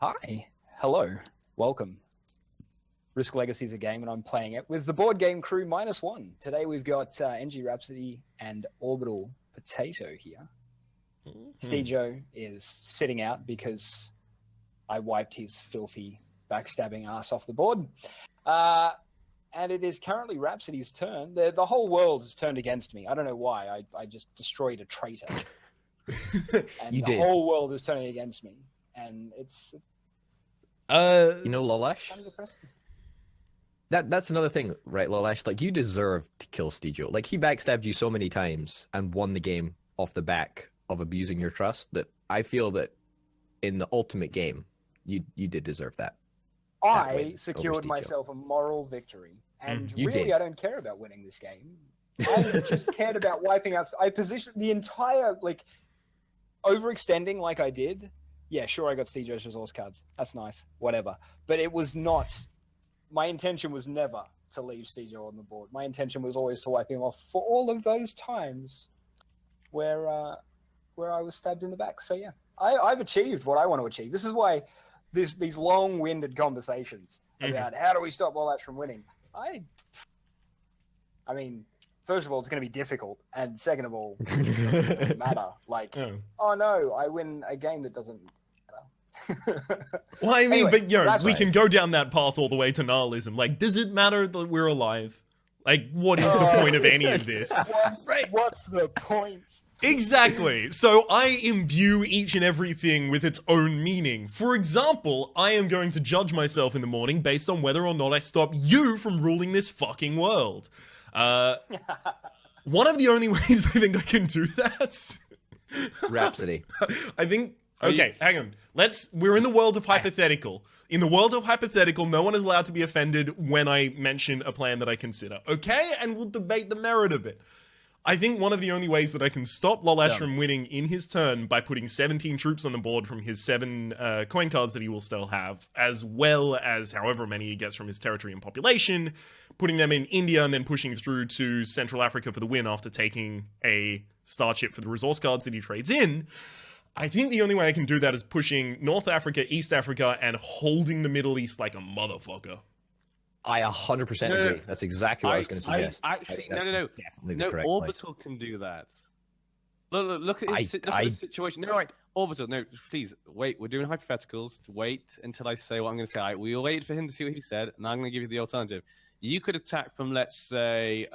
Hi, hello, welcome. Risk Legacy is a game, and I'm playing it with the board game crew -1. Today we've got NG Rhapsody and Orbital Potato here. Stejo is sitting out because I wiped his filthy backstabbing ass off the board. And it is currently Rhapsody's turn. The whole world has turned against me. I don't know why. I just destroyed a traitor. And You the did. whole world is turning against me. And it's You know, Lalash? kind of depressing. That's another thing, right, Lalash? Like, you deserve to kill Stejo. Like, he backstabbed you so many times and won the game off the back of abusing your trust that I feel that in the ultimate game, you did deserve that. I win secured over Stejo. myself a moral victory. And You really, did. I don't care about winning this game. I just cared about wiping out. I positioned the entire, overextending like I did. Yeah, sure, I got Stejo's resource cards. That's nice. Whatever. But it was not. My intention was never to leave Stejo on the board. My intention was always to wipe him off for all of those times where I was stabbed in the back. So, yeah, I've achieved what I want to achieve. This is why these long-winded conversations about how do we stop Lolash from winning. I mean, first of all, it's going to be difficult, and second of all, it doesn't matter. Oh no, I win a game that doesn't matter. Well, I mean, Anyway, but that's we right. can go down that path all the way to nihilism. Like, does it matter that we're alive? Like, what is the point of any of this? What's the point? Exactly. So I imbue each and everything with its own meaning. For example, I am going to judge myself in the morning based on whether or not I stop you from ruling this fucking world. One of the only ways I think I can do that. Rhapsody. I think. Okay, hang on. We're in the world of hypothetical. In the world of hypothetical, no one is allowed to be offended when I mention a plan that I consider. Okay? And we'll debate the merit of it. I think one of the only ways that I can stop Lolash from winning in his turn by putting 17 troops on the board from his 7 coin cards that he will still have, as well as however many he gets from his territory and population, putting them in India and then pushing through to Central Africa for the win after taking a star chip for the resource cards that he trades in. I think the only way I can do that is pushing North Africa, East Africa, and holding the Middle East like a motherfucker. I 100% agree. That's exactly what I was going to suggest. Actually, That's no. definitely the correct Orbital can do that. Look at his the situation. No, right. Orbital, no, please, wait. We're doing hypotheticals. Wait until I say what I'm going to say. Right, we'll wait for him to see what he said, and I'm going to give you the alternative. You could attack from, let's say,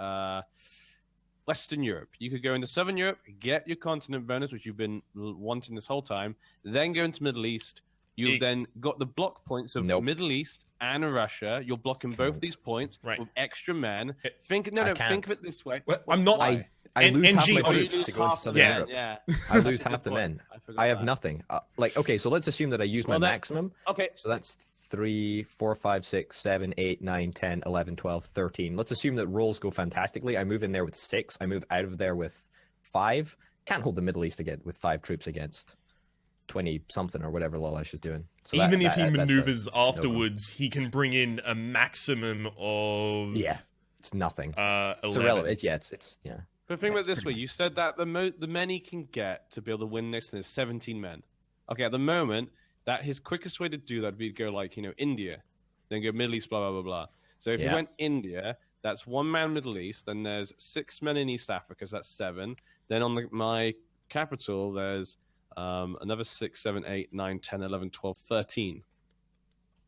Western Europe. You could go into Southern Europe, get your continent bonus, which you've been wanting this whole time, then go into Middle East. You've then got the block points of Middle East and Russia. You're blocking both these points with extra men. Think of it this way. Well, I'm not. I lose half NG, my oh, you troops lose to go into half Southern the Europe. yeah. I lose half the Good men. point. forgot I have that. nothing. Okay, so let's assume that I use my maximum. Okay. So that's 3, 4, 5, 6, 7, 8, 9, 10, 11, 12, 13. Let's assume that rolls go fantastically. I move in there with 6. I move out of there with 5. Can't hold the Middle East again with 5 troops against 20-something or whatever Lolash is doing. So Even if he that's maneuvers afterwards, he can bring in a maximum of... Yeah, it's nothing. 11. It's irrelevant. It's yeah. But think about it this way. You said that the men he can get to be able to win this is 17 men. Okay, at the moment, that his quickest way to do that would be to go India, then go Middle East, blah, blah, blah, blah. So if you went India, that's 1 man Middle East, then there's 6 men in East Africa, so that's 7. Then on my capital, there's another 6, 7, 8, 9, 10, 11, 12, 13.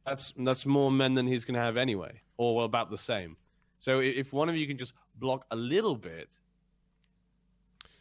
That's more men than he's going to have anyway, or about the same. So if one of you can just block a little bit,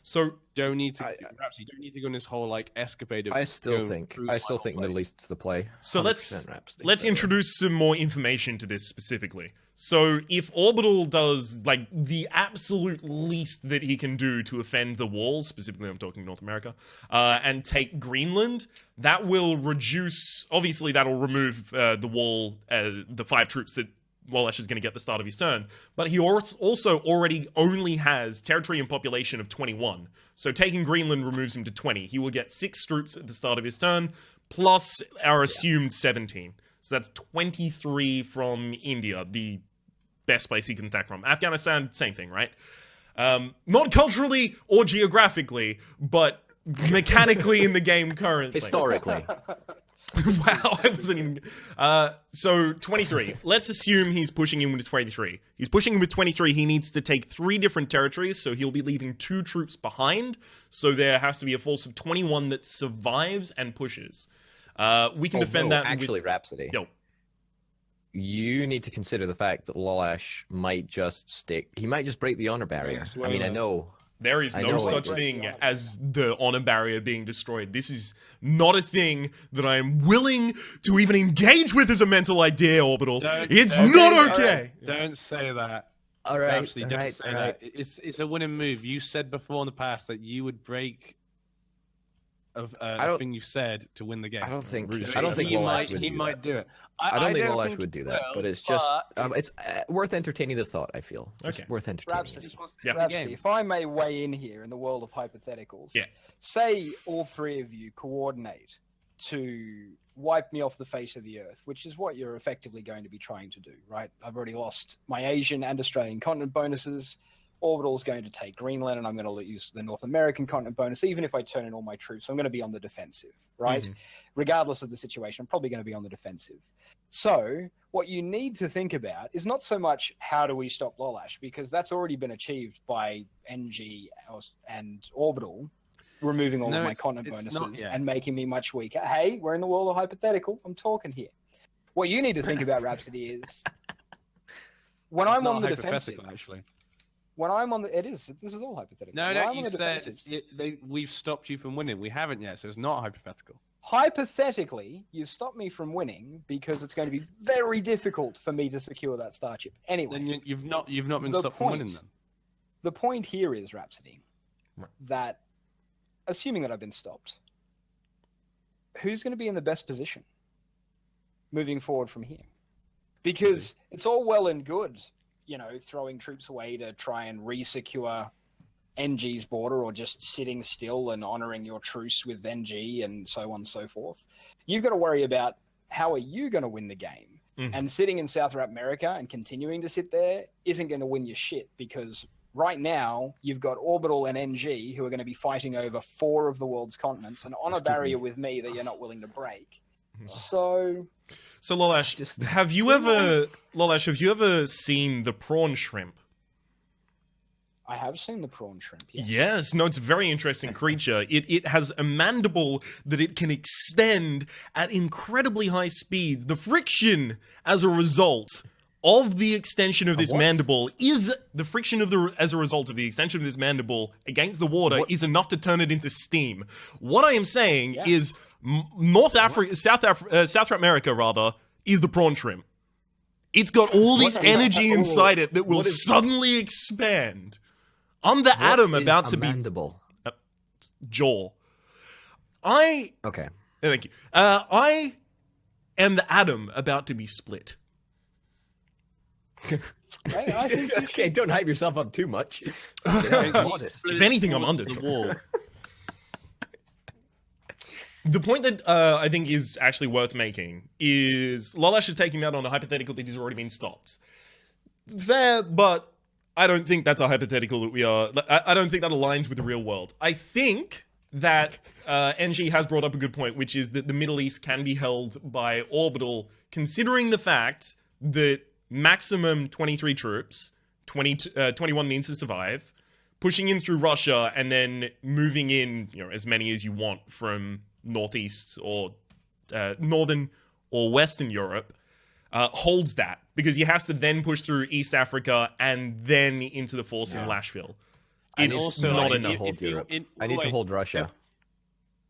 so don't need to perhaps you don't need to go on this whole escapade of I still think Middle East's the play. So 100% Rhapsody. let's introduce some more information to this specifically. So if Orbital does the absolute least that he can do to offend the walls, specifically I'm talking North America, and take Greenland, that will reduce. Obviously, that'll remove the wall, the 5 troops that Lolash is going to get at the start of his turn, but he also already only has territory and population of 21. So taking Greenland removes him to 20. He will get 6 troops at the start of his turn, plus our assumed 17. So that's 23 from India, the best place he can attack from. Afghanistan, same thing, right? Not culturally or geographically, but mechanically in the game currently. Historically. Wow, I wasn't even. So 23. Let's assume he's pushing in with 23. He's pushing in with 23. He needs to take 3 different territories, so he'll be leaving 2 troops behind. So there has to be a force of 21 that survives and pushes. We can defend that. Actually, Rhapsody. Yo. You need to consider the fact that Lolash might just stick. He might just break the honor barrier. I mean, I know. There is I no know such it. thing as the honor barrier being destroyed. This is not a thing that I am willing to even engage with as a mental idea, Orbital. It's not okay. Don't say that. All right. Rhapsody, don't say that. It's a winning move. You said before in the past that you would break a thing you said to win the game. I don't think. Rude I don't think he Lolash might. would He do might that. do it. I don't think Lolash think would do he that, will, but it's just but it's worth entertaining the thought. I feel just Okay. worth entertaining. Rhapsody, it. Yeah. Rhapsody, if I may weigh in here in the world of hypotheticals, Yeah. say all 3 of you coordinate to wipe me off the face of the earth, which is what you're effectively going to be trying to do, right? I've already lost my Asian and Australian continent bonuses. Orbital's going to take Greenland, and I'm going to use the North American continent bonus. Even if I turn in all my troops, I'm going to be on the defensive, right? Regardless of the situation, I'm probably going to be on the defensive. So what you need to think about is not so much how do we stop Lolash, because that's already been achieved by NG and Orbital, removing all of my continent bonuses and making me much weaker. Hey, we're in the world of hypothetical. I'm talking here. What you need to think about, Rhapsody, is when I'm on the defensive. Actually. When I'm on the, this is all hypothetical. No, you said we've stopped you from winning. We haven't yet, so it's not hypothetical. Hypothetically, you've stopped me from winning because it's going to be very difficult for me to secure that star chip. Anyway, Then you've not been stopped from winning then. The point here is, Rhapsody, that assuming that I've been stopped, who's going to be in the best position moving forward from here? Because it's all well and good, throwing troops away to try and re-secure NG's border, or just sitting still and honoring your truce with NG and so on and so forth. You've got to worry about how are you going to win the game. And sitting in South America and continuing to sit there isn't going to win you shit, because right now you've got Orbital and NG who are going to be fighting over 4 of the world's continents, and on a barrier with me that you're not willing to break. So Lolash, have you ever seen the prawn shrimp? I have seen the prawn shrimp. Yes, no, it's a very interesting creature. It has a mandible that it can extend at incredibly high speeds. The friction as a result of the extension of this mandible is the friction as a result of the extension of this mandible against the water is enough to turn it into steam. What I am saying is South America rather is the prawn shrimp. It's got all this energy inside it that will suddenly expand. I'm the atom about to be mandible. Jaw. Okay. Thank you. I am the atom about to be split. I think Okay, don't hype yourself up too much. If anything, I'm under the wall. The point that I think is actually worth making is Lolash is taking that on a hypothetical that has already been stopped. Fair, but I don't think that's a hypothetical that we are. I don't think that aligns with the real world. I think that NG has brought up a good point, which is that the Middle East can be held by Orbital, considering the fact that maximum 23 troops, 21 needs to survive, pushing in through Russia, and then moving in, as many as you want from Northeast or Northern or Western Europe, holds that, because he has to then push through East Africa and then into the force in Lashville. It's also, not like, enough. I need to hold Russia,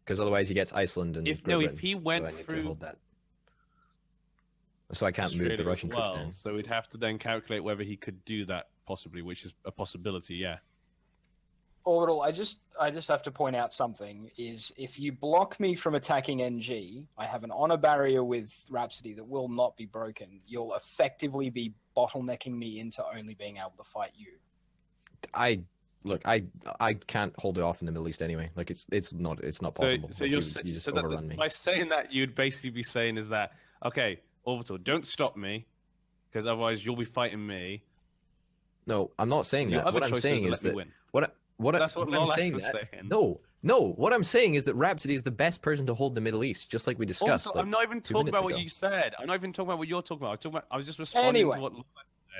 because otherwise he gets Iceland and if he went so I need through to hold that. So I can't move the Russian troops down. So we'd have to then calculate whether he could do that possibly, which is a possibility. Yeah. Orbital, I just have to point out something, is if you block me from attacking NG, I have an honor barrier with Rhapsody that will not be broken. You'll effectively be bottlenecking me into only being able to fight you. I can't hold it off in the Middle East anyway. Like it's not possible. So Like, you just overrun me. By saying that, you'd basically be saying is that, okay, Orbital, don't stop me, because otherwise you'll be fighting me. No, I'm not saying Your that. other What I'm choice saying is is to let that me win. what That's what I'm Lolash saying was that, saying. No, No, what I'm saying is that Rhapsody is the best person to hold the Middle East, just like we discussed. Also, like, I'm not even 2 talking minutes about what ago. you said. I'm not even talking about what you're talking about. I was just responding Anyway. to what Lawless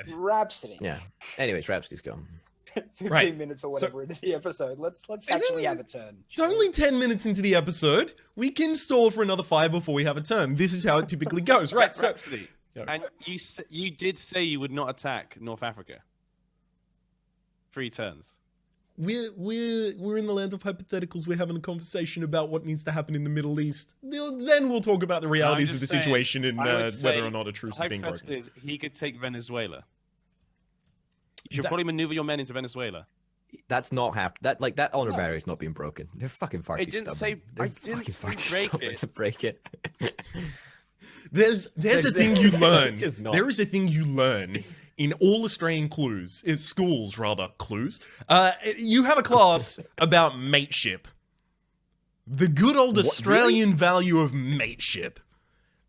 said. Rhapsody. Yeah. Anyways, Rhapsody's gone. 15 Right. minutes or So- whatever into the episode. Let's And actually then- have a turn. It's only 10 minutes into the episode. We can stall for another 5 before we have a turn. This is how it typically goes, right? So, Rhapsody. Yeah. And you did say you would not attack North Africa. 3 turns. we're in the land of hypotheticals. We're having a conversation about what needs to happen in the Middle East. Then we'll talk about the realities of just the saying, situation and I would say whether or not a truce is being hypothetically broken. is he could take Venezuela. You should That- probably maneuver your men into Venezuela. That's not happening. That honor barrier is not being broken. They're fucking far I too didn't stubborn. say- They're I didn't fucking far say too break stubborn it. to break it. There's a thing you learn. It's just not. There is a thing you learn in all Australian schools rather. You have a class about mateship. The good old What, Australian value of mateship.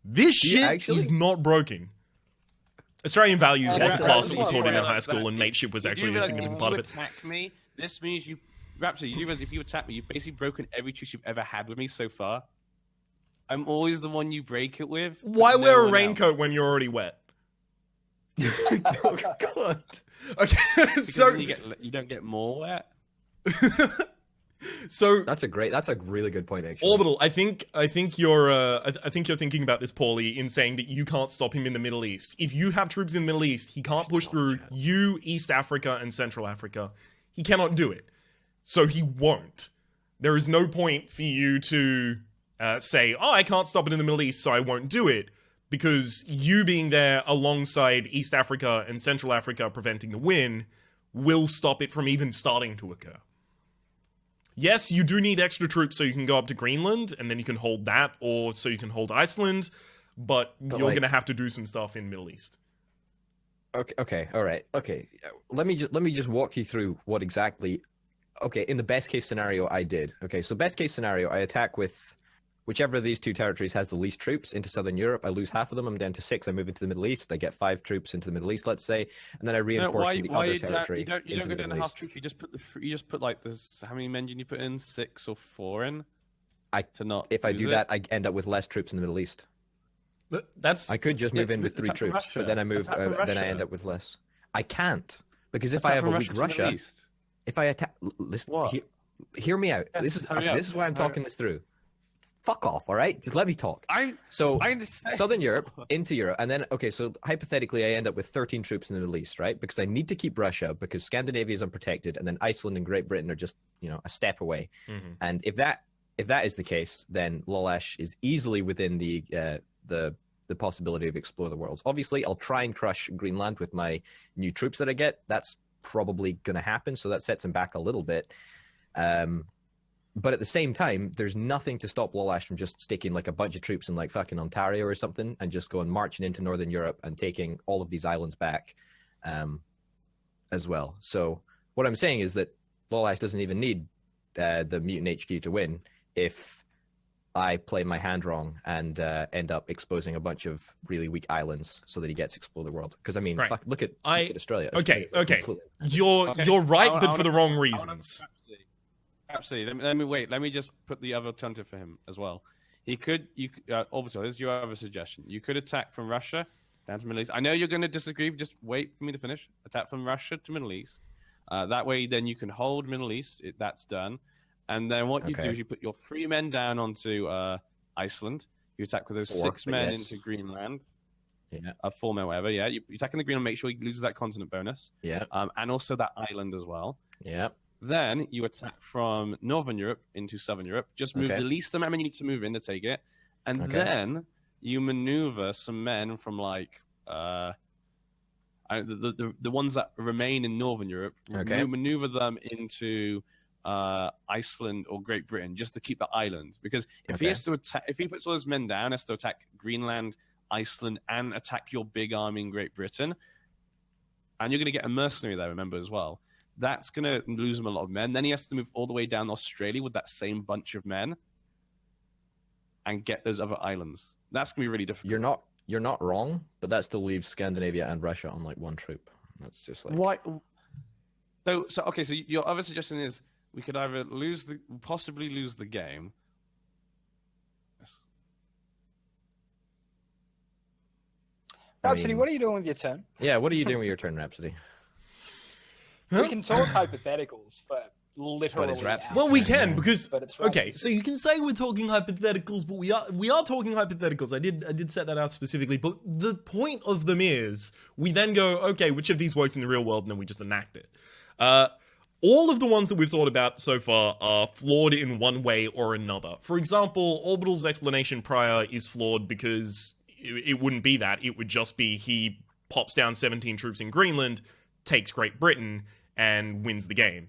This Do you shit actually? is not broken. Australian values Oh, was a yeah. class that was Yeah. taught in Yeah. high school, and mateship was You do actually a realise significant if part you of it. attack me, this means you... Rhapsody, you do realise if you attack me, you've basically broken every truce you've ever had with me so far. I'm always the one you break it with. Why no wear a one raincoat when you're already wet? Oh god. Okay, Else. so Because then you don't get more wet. so That's a really good point actually. Orbital, I think you're thinking about this poorly in saying that you can't stop him in the Middle East. If you have troops in the Middle East, he can't push through you, East Africa, and Central Africa. He cannot do it. So he won't. There is no point for you to say, oh, I can't stop it in the Middle East, so I won't do it. Because you being there alongside East Africa and Central Africa preventing the win will stop it from even starting to occur. Yes, you do need extra troops so you can go up to Greenland, and then you can hold that, or so you can hold Iceland, but you're like- going to have to do some stuff in Middle East. Okay, all right. Okay. Let me just walk you through what exactly. Okay, in the best case scenario I did. Okay, so best case scenario I attack with whichever of these 2 territories has the least troops into Southern Europe. I lose half of them. I'm down to 6. I move into the Middle East. I get 5 troops into the Middle East, let's say, and then I reinforce from the other you territory don't into go the down to Middle half East. troops. You just put like this. How many men did you put in? 6 or 4 in. To not. If I lose do it? that, I end up with less troops in the Middle East. That's I could just move Yeah, in with 3 attack from troops, Russia. but then I move. Attack from Then I Russia. end up with less. I can't because if Attack I have from a weak to the Middle Russia, East. if I attack, listen, What? hear me out. Yes, This is hurry up. this is why I'm Hurry talking this through. Fuck off, all right? Just let me talk. So I understand. Southern Europe into Europe, and then okay. So hypothetically, I end up with 13 troops in the Middle East, right? Because I need to keep Russia because Scandinavia is unprotected, and then Iceland and Great Britain are just a step away. Mhm. And if that is the case, then Lolash is easily within the possibility of explore the worlds. Obviously, I'll try and crush Greenland with my new troops that I get. That's probably going to happen, so that sets him back a little bit. But at the same time, there's nothing to stop Lolash from just sticking like a bunch of troops in like fucking Ontario or something and just going marching into Northern Europe and taking all of these islands back as well. So what I'm saying is that Lolash doesn't even need the Mutant HQ to win if I play my hand wrong and end up exposing a bunch of really weak islands so that he gets to explore the world. Because I mean, Right. look at Okay, Australia. Australia's like okay. completely- You're Okay. right, I but wanna- for the wrong I wanna- reasons. Absolutely. Let me just put the other alternative for him as well. Orbital, here's your other suggestion. You could attack from Russia down to Middle East. I know you're going to disagree. Just wait for me to finish. Attack from Russia to Middle East. That way, then you can hold Middle East. That's done. And then what you do Okay. is you put your 3 men down onto Iceland. You attack with those 4, 6 but men yes. into Greenland. Yeah. 4 men, whatever. Yeah, you attack in the Greenland. Make sure he loses that continent bonus. Yeah, And also that island as well. yeah. Then you attack from Northern Europe into Southern Europe. Just move Okay. the least amount you need to move in to take it, and Okay. then you maneuver some men from like the ones that remain in Northern Europe. Okay. You maneuver them into Iceland or Great Britain just to keep the island. Because if he Okay. has to attack, if he puts all his men down, has to attack Greenland, Iceland, and attack your big army in Great Britain, and you're going to get a mercenary there, remember as well. That's going to lose him a lot of men. Then he has to move all the way down Australia with that same bunch of men and get those other islands. That's going to be really difficult. You're not wrong, but that still leaves Scandinavia and Russia on like 1 troop. That's just like Why? So your other suggestion is we could either possibly lose the game. Rhapsody, mean- what are you doing with your turn? Yeah, what are you doing with your turn, Rhapsody? We can talk hypotheticals for literally. Rhapsody. hours. Well, we can because But it's okay. Rhapsody. So you can say we're talking hypotheticals, but we are talking hypotheticals. I did set that out specifically. But the point of them is we then go, okay, which of these works in the real world, and then we just enact it. All of the ones that we've thought about so far are flawed in one way or another. For example, Orbital's explanation prior is flawed because it wouldn't be that. It would just be he pops down 17 troops in Greenland, takes Great Britain, and wins the game.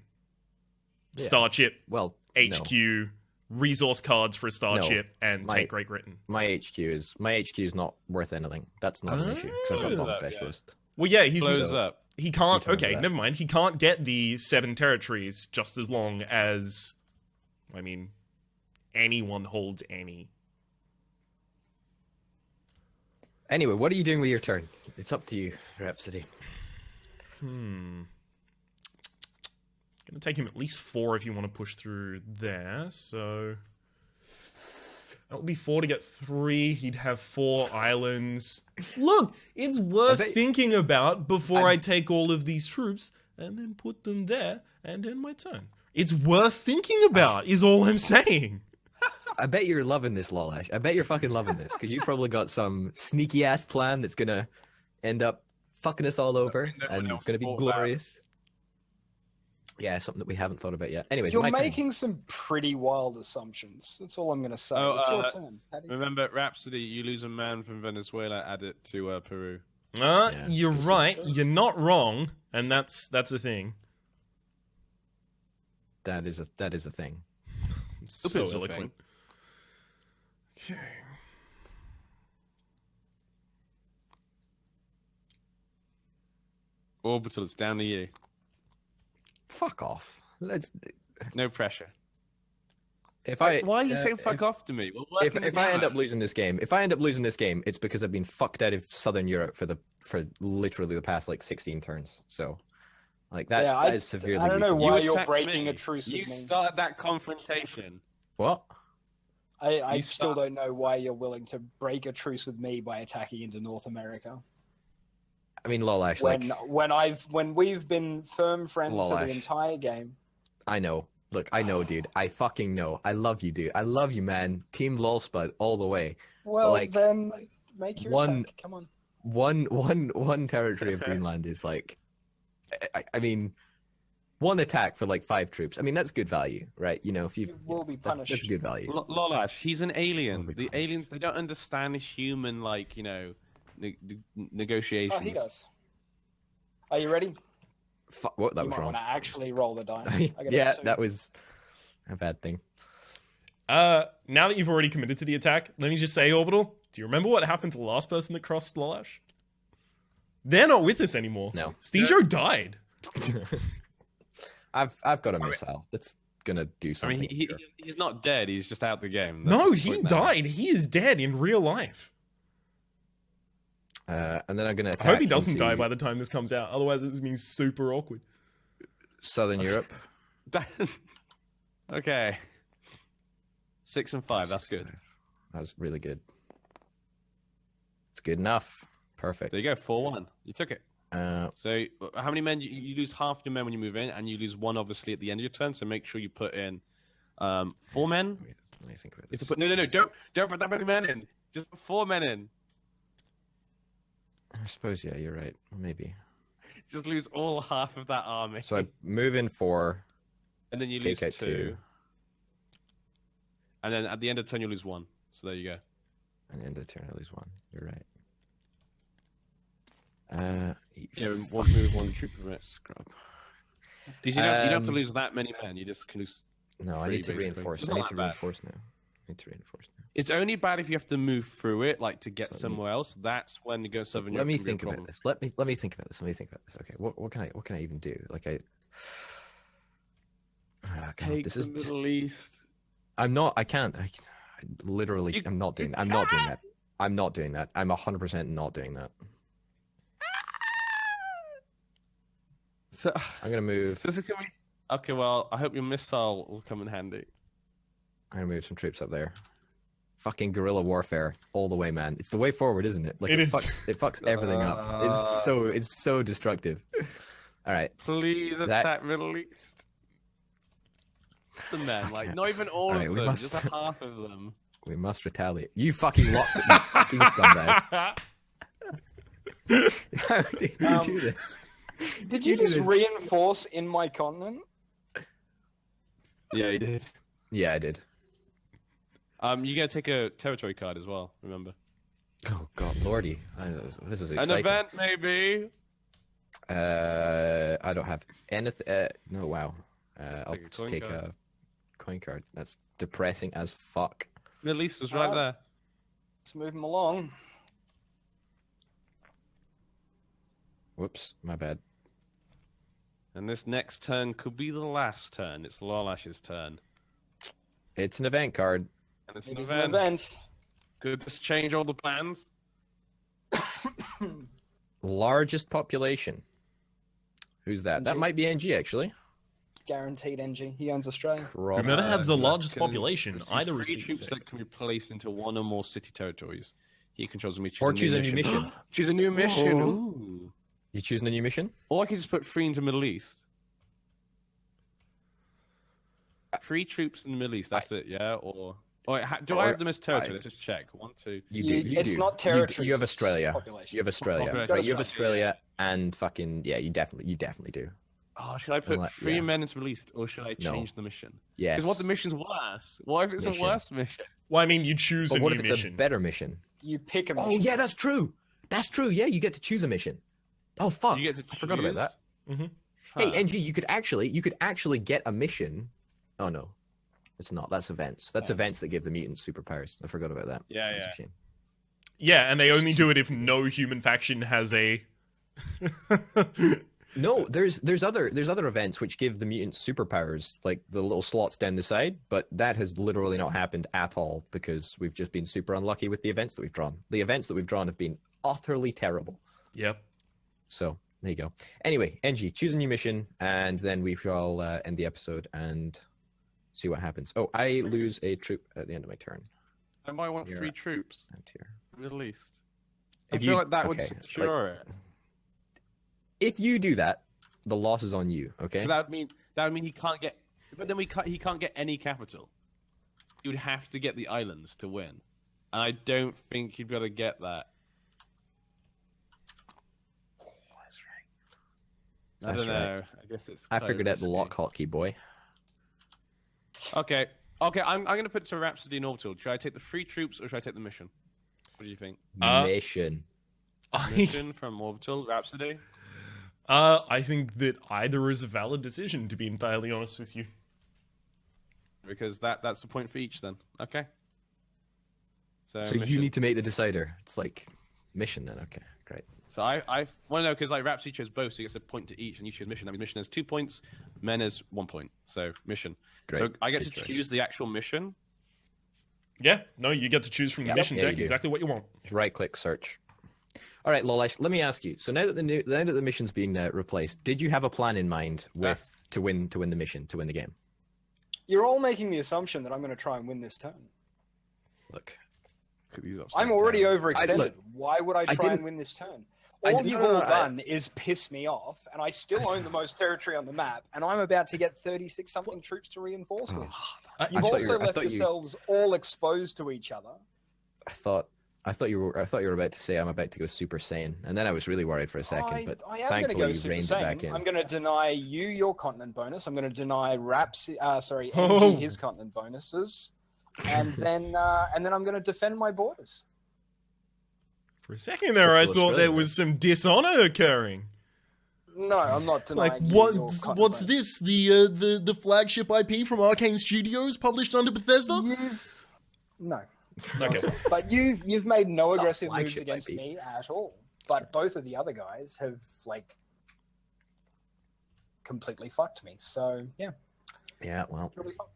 Yeah. Starship, Well, HQ, no. resource cards for a starship, and My- take Great Britain. My HQ is not worth anything. That's not an issue because I've got a bomb Yeah. specialist. Well, yeah, he's Blows up. he can't. He turns Okay, back. never mind. He can't get the 7 territories just as long as, I mean, anyone holds any. Anyway, what are you doing with your turn? It's up to you, Rhapsody. Gonna take him at least 4 if you want to push through there. So that would be 4 to get 3. He'd have 4 islands. Look, it's worth thinking about before I take all of these troops and then put them there and end my turn. It's worth thinking about, is all I'm saying. I bet you're loving this, Lolash. I bet you're fucking loving this because you probably got some sneaky ass plan that's gonna end up fucking us all over, no one and it's else gonna be thought that. glorious. Yeah, something that we haven't thought about yet. Anyways, You're my turn. making some pretty wild assumptions. That's all I'm going to say. Oh, it's your turn. Remember, Rhapsody, you lose a man from Venezuela, add it to Peru. Yeah, You're this is right. true. You're not wrong, and that's a thing. That is a thing. I'm so Stupid's a eloquent. Okay. Orbital, it's down to you. Fuck off. Let's. No pressure. If I Why are you saying fuck off to me? if I end up losing this game, it's because I've been fucked out of Southern Europe for literally the past like 16 turns. So, like that, Yeah, that is severely. I don't know weakened. why You you're attacked breaking me. a truce You with me. started that confrontation. What? I you still start- don't know why you're willing to break a truce with me by attacking into North America. I mean, Lolash, like When we've been firm friends for Lolash. the entire game. I know. Look, I know, dude. I fucking know. I love you, dude. I love you, man. Team LolSpud all the way. Well, Like, then make your one- attack. Come on. One territory of Greenland is like, I mean, one attack for like 5 troops. I mean, that's good value, right? You know, if you You will be that's punished. good value. Lolash, he's an alien. Will be The punished. aliens, they don't understand human, like, Oh, negotiations. he does. Are you ready? Fuck, what? That you was might wrong. want to actually roll the dice. I gotta Yeah, assume. that was a bad thing. Now that you've already committed to the attack, let me just say, Orbital, do you remember what happened to the last person that crossed Lolash? They're not with us anymore. No. Stejo died. I've got a missile that's gonna do I something. mean, sure. he's not dead. He's just out the game. That's No, the he point now. died. He is dead in real life. And then I'm gonna. I hope he attack doesn't into die by the time this comes out. Otherwise, it's being super awkward. Southern Europe. Okay. 6 and 5. That's good. That's really good. It's good enough. Perfect. There you go. 4-1. You took it. Uh, So, how many men? You lose half your men when you move in, and you lose 1 obviously at the end of your turn. So make sure you put in 4 men. let me think about You have this. to put no. Don't put that many men in. Just put 4 men in. I suppose yeah, you're right. Maybe. Just lose all half of that army, So I move in 4. and then you take lose out 2. 2. And then at the end of the turn you lose 1. So there you go. And end of turn I lose 1. You're right. Yeah, one move, 1 troop from it. Scrub. You don't have to Um, lose that many men. You just can lose. No, I Three, need to basically. reinforce. It's I not need that to bad. reinforce now. I need to reinforce now. It's only bad if you have to move through it, like to get So let me- somewhere else. That's when you go Southern Let Europe. me can be a think about problem. this. Let me think about this. Let me think about this. Okay, what can I even do? Like God, Take this the is just, Middle East. I'm not. I can't. I literally. You- I'm not doing. you I'm not doing that. I'm not doing that. I'm 100% not doing that. So I'm gonna move. this is gonna be Okay, well, I hope your missile will come in handy. I'm gonna move some troops up there. Fucking guerrilla warfare all the way, man. It's the way forward, isn't it? Like It it is. fucks everything up. It's so destructive. All right. Please That- attack Middle East. The men, like not even all Alright, of we them, must- just half of them. We must retaliate. You fucking locked it, you fucking scumbag. How did you do this? Did you do just this? reinforce in my continent? Yeah, he did. Yeah, I did. You gotta take a territory card as well. Remember, Oh god, lordy, this is an exciting. event maybe. I don't have anything. No, wow. I'll Take a just coin take card. a coin card. That's depressing as fuck. Middle East was right there. Let's move them along. Whoops, my bad. And this next turn could be the last turn. It's Lolash's turn. It's an event card. And it's It an is an event. event. Could this change all the plans? Largest population. Who's that? That NG. might be NG actually. Guaranteed NG. He owns Australia. Whoever had the largest Can- population there's either three received troops it. that can be placed into one or more city territories. He controls them. Or choose a new mission. Choose a new mission. Oh. Ooh. You choosing a new mission? Or I can just put 3 into Middle East. 3 troops in the Middle East. That's it, yeah. Or wait, do I have them as territory? Let's just check. 1, 2. You do. You It's do. not territory. You have Australia. Population. You have Australia. Population. Right, you have Australia, Australia and fucking yeah. You definitely do. Oh, should I put Unless- 3 yeah. men into Middle East, or should I No. change the mission? Yes. Because what the mission's worse? What if it's Mission. a worse mission? Well, I mean, you choose But a what new if it's mission. a better mission? You pick a Oh mission. yeah, that's true. That's true. Yeah, you get to choose a mission. Oh fuck! You get to I forgot about choose? that. Mhm. Hey, Huh. NG, you could actually get a mission. Oh no, it's not. That's events. That's events that give the mutants superpowers. I forgot about that. Yeah, That's yeah. a shame. Yeah, and they only do it if no human faction has a. No, there's other events which give the mutants superpowers, like the little slots down the side, but that has literally not happened at all because we've just been super unlucky with the events that we've drawn. The events that we've drawn have been utterly terrible. Yep. So there you go. Anyway, NG, choose a new mission, and then we shall end the episode and see what happens. Oh, I lose a troop at the end of my turn. I might want You're 3 right. troops. And here. Middle East. I If feel you- like that would okay, secure it. If you do that, the loss is on you. Okay. 'Cause that would mean he can't get. But then he can't get any capital. He would have to get the islands to win, and I don't think he'd be able to get that. That's right. I That's don't right. know. I guess it's. I quite figured out the risky. lock hotkey, boy. Okay. I'm gonna put it to Rhapsody and Orbital. Should I take the 3 troops or should I take the mission? What do you think? Mission. Mission from Orbital, Rhapsody. I think that either is a valid decision, to be entirely honest with you. Because that's the point for each then. Okay. So So mission. you need to make the decider. It's like mission then. Okay, great. So I want to know because like Rhapsody chose both, so he gets a point to each, and you choose mission. I mean, mission has 2 points, men has 1 point. So mission. Great. So I get Good to choice. choose the actual mission. Yeah, no, you get to choose from the Yep. mission Yeah, you deck do. exactly what you want. Just right-click search. All right, Lolish, let me ask you. So now that the mission's been replaced, did you have a plan in mind with to win the mission, to win the game? You're all making the assumption that I'm going to try and win this turn. Look, I'm already overextended. look, Why would I try didn't- and win this turn? I All didn't- you've no, no, all no, done is piss me off, and I still own the most territory on the map, and I'm about to get 36-something troops to reinforce with. You've thought you also were- I left thought you- yourselves all exposed to each other. I thought you were about to say I'm about to go Super Saiyan, and then I was really worried for a second. But I am going to thankfully go you Super reined it back Saiyan. in. I'm going to deny you your continent bonus. I'm going to deny NG Oh. his continent bonuses, and then I'm going to defend my borders. For a second there, I Typical thought there Australian. was some dishonor occurring. No, I'm not It's denying like, you your what's continent bonus. this? The flagship IP from Arcane Studios, published under Bethesda? No. Okay. But you've made no aggressive moves flagship against IP. me at all. But both of the other guys have completely fucked me. So yeah, Yeah, well, it'll be fun.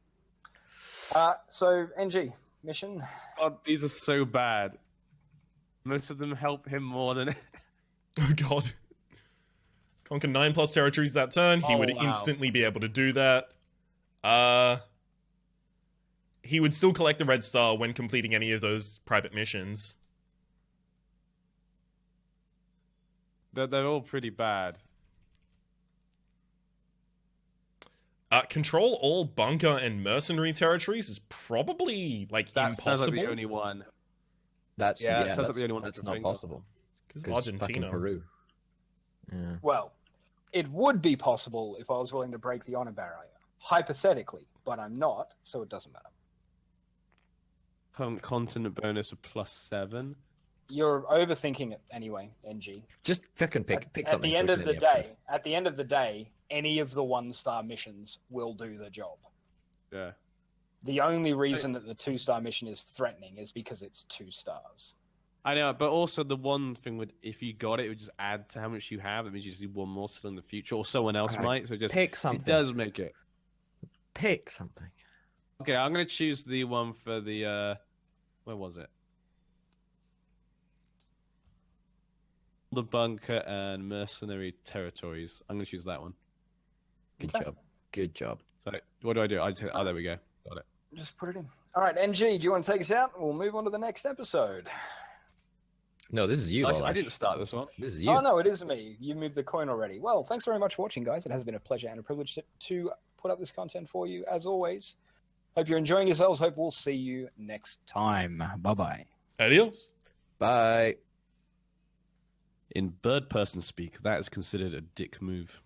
So NG mission. God, these are so bad. Most of them help him more than. Oh God. Conquer 9+ territories that turn. He Oh, would wow. instantly be able to do that. He would still collect a red star when completing any of those private missions. They're all pretty bad. Control all bunker and mercenary territories is probably like That impossible. sounds like the only one. That's Yeah, yeah, it sounds like that's, the only one I that's can not think of. possible. Because 'Cause fucking Argentina. Peru. Yeah. Well, it would be possible if I was willing to break the honor barrier. Hypothetically, but I'm not, so it doesn't matter. Continent bonus of +7. You're overthinking it anyway, NG. Just fucking pick At something. the end so of we the can end day, at the end of the day, any of the 1-star missions will do the job. Yeah. The only reason that the 2-star mission is threatening is because it's 2 stars. I know, but also the one thing would, if you got it, it would just add to how much you have. It means you just need one more still in the future, or someone else Alright, might. So just pick it something. does make it. Pick something. Okay, I'm gonna choose the one for the where was it? The bunker and mercenary territories. I'm gonna choose that one. Good Okay. job. Good job. So what do? Oh, there we go. Got it. Just put it in. All right, NG, do you want to take us out? We'll move on to the next episode. No, this is you. Actually, I Olash. didn't start this one. This is you. Oh, no, it is me. You moved the coin already. Well, thanks very much for watching, guys. It has been a pleasure and a privilege to put up this content for you, as always. Hope you're enjoying yourselves. Hope we'll see you next time. Bye-bye. Adios. Bye. In bird person speak, that is considered a dick move.